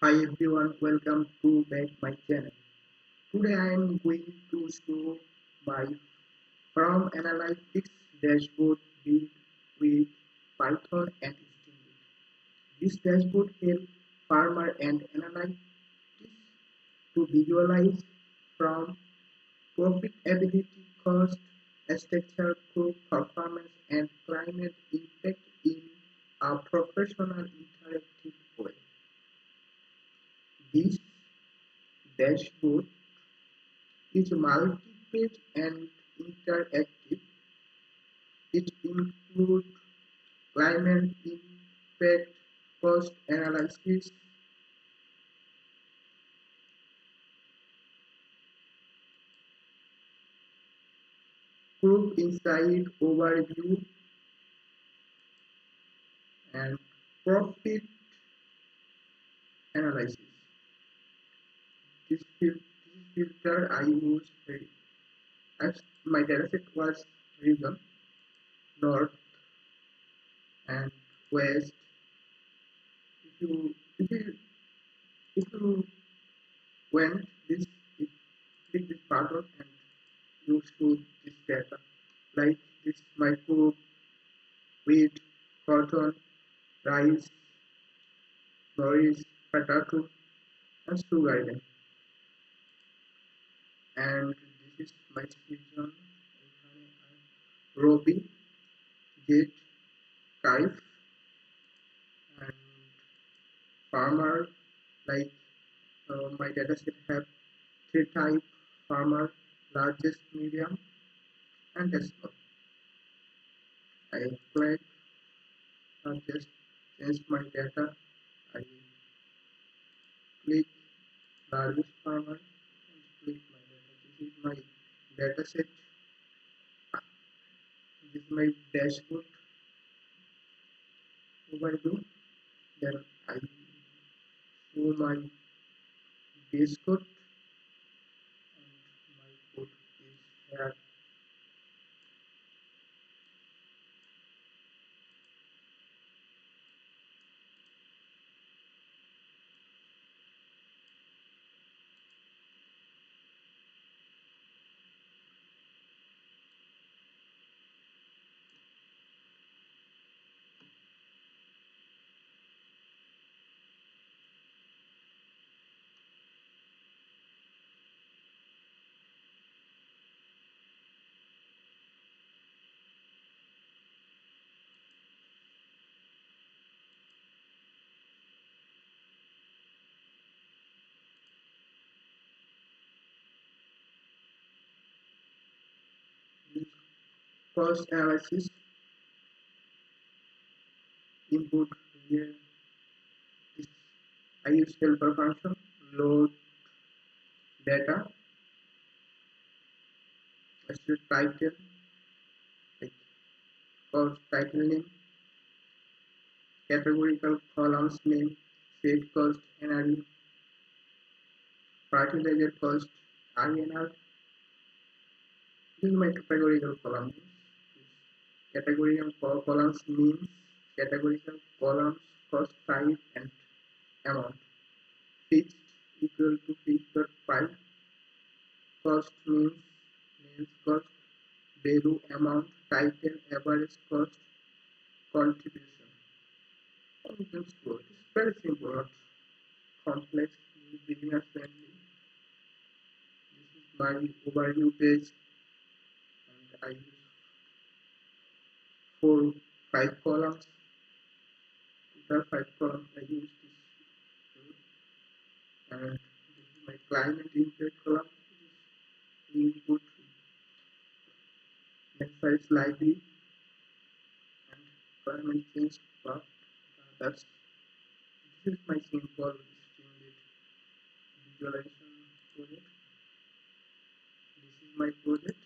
Hi everyone, welcome to back my channel. Today I am going to show my farm analytics dashboard built with Python and Streamlit. This dashboard helps farmer and analysts to visualize from profitability, cost, structure, crop performance, and climate impact in a professional interactive way. This dashboard is multi-page and interactive. It includes climate impact, cost analysis, group insight overview, and profit analysis. This filter I use as my dataset was region, north and west. If you if you if you went this click this button and you show this data like this micro wheat, cotton, rice, rice, potato, and sugar cane. And this is my season. Robi, Jet, Kaif, and farmer. Like my dataset have three type: farmer, largest, medium, and small. I click and just change my data. I click largest farmer and click my data. This is my dataset. This is my dashboard overview. Then I show my base code and my code is here. This cost analysis input here. This I use helper function load data. I should title like cost title name, categorical columns name, seed cost NRE, fertilizer cost INR. This is my categorical column. Categorical columns means categorical columns cost type and amount. Fixed equal to fixed.py. Cost means cost, value, amount, title, average cost, contribution. And you can store it. It's very simple, not complex, beginner friendly. This is my overview page, and I use 5 columns. Total 5 columns I use this, and this is my climate impact column. Input size library and climate change plot. That's This is my simple Streamlit visualization project. This is my project.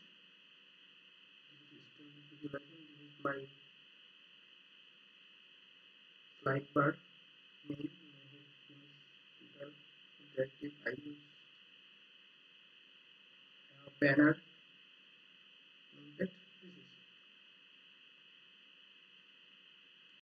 This is Streamlit visualization. This is my slide bar. Name. Interactive. I use banner.